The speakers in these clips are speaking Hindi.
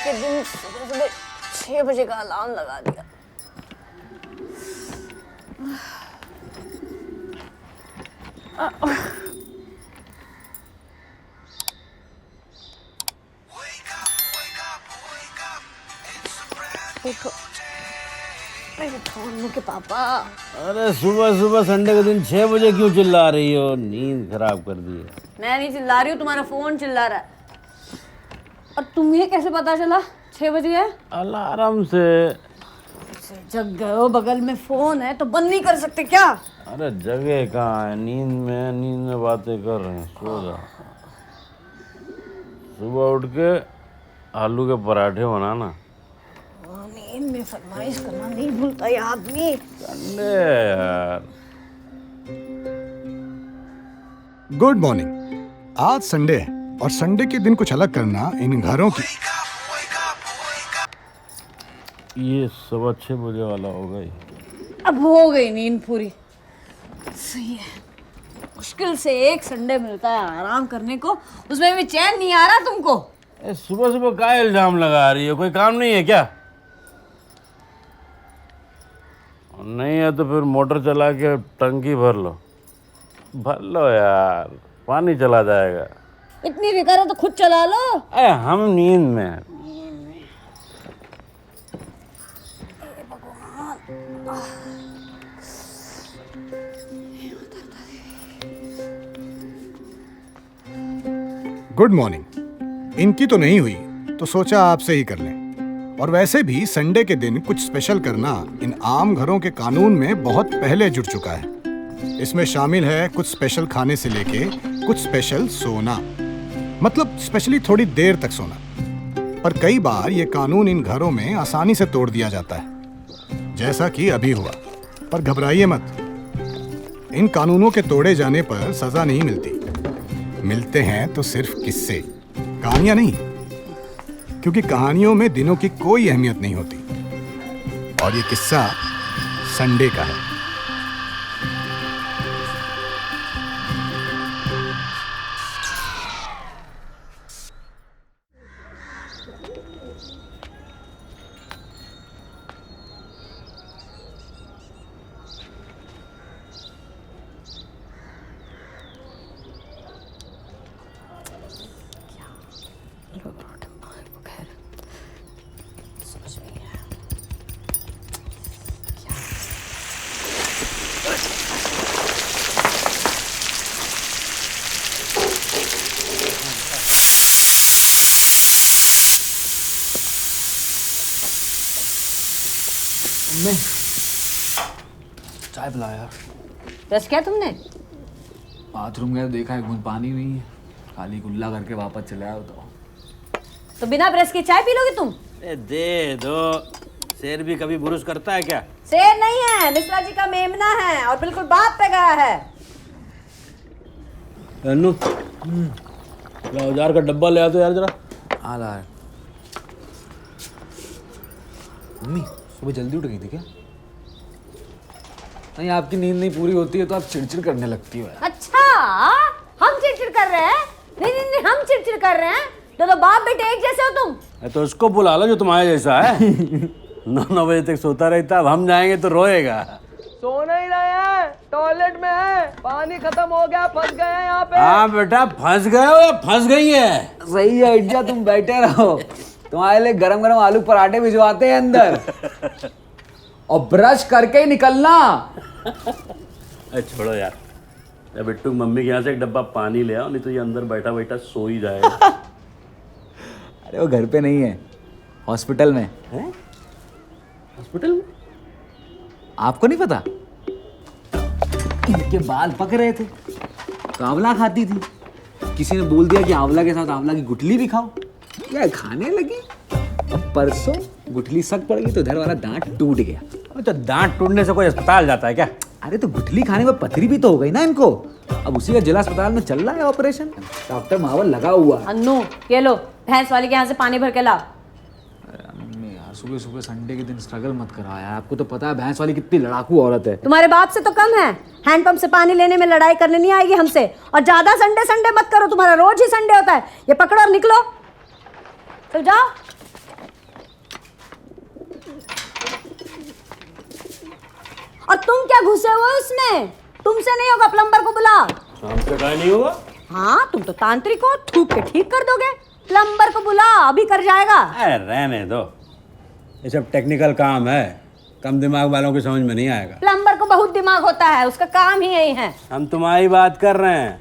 के दिन सुबह सुबह 6 बजे का अलार्म लगा दिया। उठो के पापा। अरे सुबह सुबह संडे के दिन 6 बजे क्यों चिल्ला रही हो? नींद खराब कर दी है। मैं नहीं चिल्ला रही हूँ, तुम्हारा फोन चिल्ला रहा है। और तुम्हें कैसे पता चला 6 बजे है? अलार्म से। जग गए हो, बगल में फोन है तो बंद नहीं कर सकते क्या? अरे जगह कहाँ है? नींद में बातें कर रहे हैं। सो जा। सुबह उठ के आलू के पराठे बनाना। नींद में फरमाइश करना नहीं भूलता ये आदमी। संडे है यार। Good morning. आज संडे है और संडे के दिन कुछ अलग करना इन घरों की। ये 6:15 बजे वाला हो गई। अब हो गई नींद पूरी। सही है, मुश्किल से एक संडे मिलता है आराम करने को, उसमें भी चैन नहीं आ रहा तुमको। सुबह सुबह क्या इल्जाम लगा रही हो? कोई काम नहीं है क्या? नहीं है तो फिर मोटर चला के टंकी भर लो यार, पानी चला जाएगा। इतनी फिक्र है तो खुद चला लो। अरे हम नींद में हैं। Good morning. इनकी तो नहीं हुई तो सोचा आपसे ही कर लें। और वैसे भी संडे के दिन कुछ स्पेशल करना इन आम घरों के कानून में बहुत पहले जुड़ चुका है। इसमें शामिल है कुछ स्पेशल खाने से लेके कुछ स्पेशल सोना, मतलब स्पेशली थोड़ी देर तक सोना। पर कई बार ये कानून इन घरों में आसानी से तोड़ दिया जाता है, जैसा कि अभी हुआ। पर घबराइए मत, इन कानूनों के तोड़े जाने पर सजा नहीं मिलती। मिलते हैं तो सिर्फ किस्से, कहानियां नहीं, क्योंकि कहानियों में दिनों की कोई अहमियत नहीं होती। और ये किस्सा संडे का है। चाय पिला यार। ब्रश किया तुमने? बाथरूम गया देखा एक बूंद पानी नहीं है, खाली गुल्ला करके वापस चले आओ। तो बिना ब्रश के चाय पी लोगे तुम? दे दो। शेर भी कभी बुरुश करता है क्या? शेर नहीं है, मिश्रा जी का मेमना है और बिल्कुल बात पे गया है। अनु, औजार का डब्बा ले आ तो यार जरा। आ रहा है। मम्मी सुबह जल्दी उठ गई थी क्या? नहीं, आपकी नींद नहीं पूरी होती है तो आप चिड़चिड़ करने लगती हो यार। अच्छा, हम चिड़चिड़ कर रहे हैं? नहीं, हम चिड़चिड़ कर रहे हैं। तो बाप बेटे एक जैसे हो तुम। तो उसको बुला लो जो तुम्हारे जैसा है। 9 बजे तक सोता रहता, अब हम जाएंगे तो रोएगा। सोना ही रहे हैं, टॉयलेट में है, पानी खत्म हो गया, फंस गए हैं यहाँ पे। हाँ बेटा, फंस गए हो या फंस गई है? सही है इज्जा, तुम बैठे रहो, तुम्हारे लिए गरम गरम आलू पराठे भिजवाते हैं अंदर। और ब्रश करके ही निकलना। अरे छोड़ो यार। बिट्टू मम्मी के यहाँ से एक डब्बा पानी ले आओ, नहीं तो ये अंदर बैठा बैठा सो ही जाएगा। अरे वो घर पे नहीं है, हॉस्पिटल में है। हॉस्पिटल में? आपको नहीं पता? इनके बाल पक रहे थे तो आंवला खाती थी। किसी ने बोल दिया कि आंवला के साथ आंवला की गुठली भी खाओ, या खाने लगी। अब परसों गुठली सक पड़ गई तो इधर वाला दांत टूट गया। तो दांत टूटने से कोई अस्पताल जाता है क्या? अरे तो गुठली खाने में पथरी भी तो हो गई ना इनको। अब उसी का जिला अस्पताल में चल रहा है ऑपरेशन, डॉक्टर माहौल लगा हुआ है। अन्नू, ये लो भैंस वाले के यहाँ से पानी भर के ला। अम्मी यार, सुबह सुबह संडे के दिन स्ट्रगल मत करा यार। आपको तो पता है भैंस वाली कितनी लड़ाकू औरत है। तुम्हारे बाप से तो कम है। हैंडपंप से पानी लेने में लड़ाई करने नहीं आएगी हमसे। और ज्यादा संडे संडे मत करो, तुम्हारा रोज ही संडे होता है। ये पकड़ो और निकलो, चल जाओ। और तुम क्या घुसे हुए हो उसमें? तुमसे नहीं होगा, प्लम्बर को बुला। हमसे कहीं नहीं होगा। हाँ, तुम तो तांत्रिक हो, थूक के ठीक कर दोगे। प्लम्बर को बुला, अभी कर जाएगा। अरे रहने दो, ये सब टेक्निकल काम है, कम दिमाग वालों की समझ में नहीं आएगा। प्लम्बर को बहुत दिमाग होता है, उसका काम ही यही है। हम तुम्हारी बात कर रहे हैं।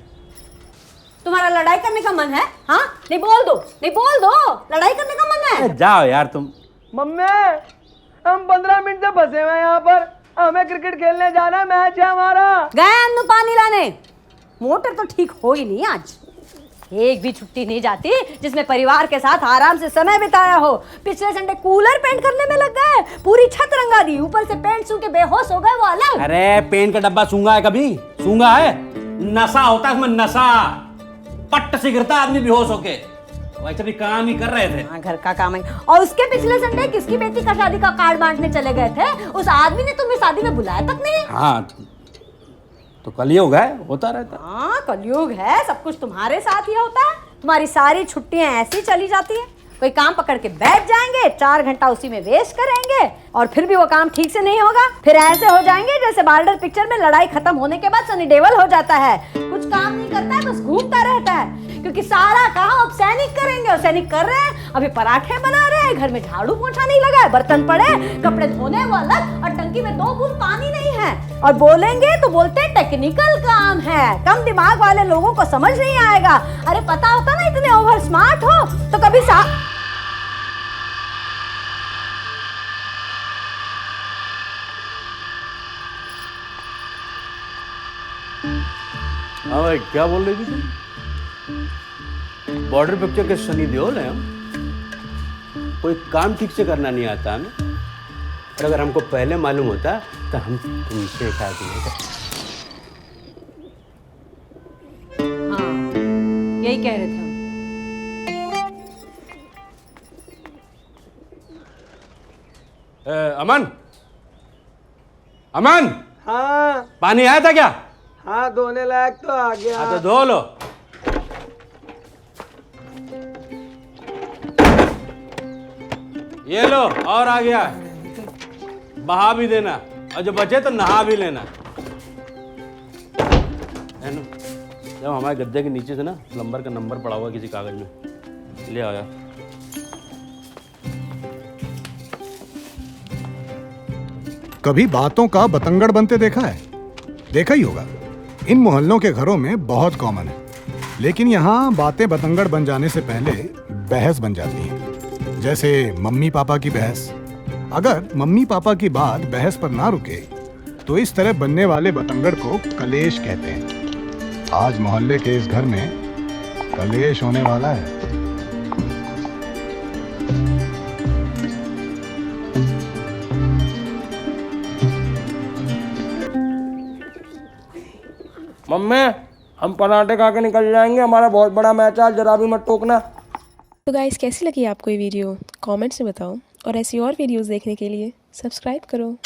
तुम्हारा लड़ाई करने का मन है? हाँ, नहीं बोल दो, नहीं बोल दो, लड़ाई करने का मन है। जाओ यार तुम। मम्मी, हम 15 मिनट से फंसे हुए हैं यहाँ पर। हमें क्रिकेट खेलने जाना है, मैच है हमारा। गए अन्नू पानी लाने। मोटर तो ठीक हो ही नहीं आज। एक भी छुट्टी नहीं जाती जिसमें परिवार के साथ आराम से समय बिताया हो। पिछले संडे कूलर पेंट करने में लग गए, पूरी छत रंगा दी, ऊपर से पेंट सूख के बेहोश हो गए वो अलग। अरे पेंट का डब्बा सूंगा है कभी? सूंगा है? नशा होता है उसमें, नशा। पट्ट से गिरता आदमी बेहोश होके। वैसे भी काम ही कर रहे थे। हाँ, घर का काम है। और उसके पिछले संडे किसकी बेटी का शादी का कार्ड बांटने चले गए थे, उस आदमी ने तुम्हें शादी में बुलाया तक नहीं। हाँ तो कलयुग है, होता रहता। हाँ, कलयुग है, सब कुछ तुम्हारे साथ ही होता है। तुम्हारी सारी छुट्टियां ऐसी चली जाती है। कोई काम पकड़ के बैठ जाएंगे, 4 घंटा उसी में वेस्ट करेंगे और फिर भी वो काम ठीक से नहीं होगा। फिर ऐसे हो जाएंगे जैसे बॉर्डर पिक्चर में लड़ाई खत्म होने के बाद सनी देओल हो जाता है, कुछ काम नहीं करता है, बस घूमता रहता है। क्योंकि सारा काम अब सैनिक करेंगे और सैनिक कर रहे हैं। अभी पराठे बना रहे हैं, घर में झाड़ू पोछा नहीं लगा है, बर्तन पड़े, कपड़े धोने वो अलग, और टंकी में 2 बूंद पानी नहीं है। और बोलेंगे तो बोलते हैं टेक्निकल काम है, कम दिमाग वाले लोगों को समझ नहीं आएगा। अरे पता होता ना इतने ओवर स्मार्ट हो तो कभी हाँ भाई, क्या बोल रही थी तुम? बॉर्डर पिक्चर के सनी देओल हैं हम। कोई काम ठीक से करना नहीं आता हमें, और अगर हमको पहले मालूम होता तो हम तुमसे शादी नहीं करते। हाँ, यही कह रहे थे हम। अमन, अमन, हाँ पानी आया था क्या? हाँ, धोने लायक तो आ गया। हाँ तो धो लो। ये लो, और आ गया, बहा भी देना, और जो बचे तो नहा भी लेना। जब हमारे गद्दे के नीचे से ना प्लम्बर का नंबर पड़ा हुआ किसी कागज में, ले आओ यार। कभी बातों का बतंगड़ बनते देखा है? देखा ही होगा। इन मोहल्लों के घरों में बहुत कॉमन है, लेकिन यहाँ बातें बतंगड़ बन जाने से पहले बहस बन जाती हैं। जैसे मम्मी पापा की बहस। अगर मम्मी पापा की बात बहस पर ना रुके तो इस तरह बनने वाले बतंगड़ को कलेश कहते हैं। आज मोहल्ले के इस घर में कलेश होने वाला है। मम्मी, हम पराठे खा के निकल जाएंगे, हमारा बहुत बड़ा मैच है, जरा भी मत टोकना। तो गाइस, कैसी लगी आपको ये वीडियो? कमेंट्स में बताओ, और ऐसी और वीडियोस देखने के लिए सब्सक्राइब करो।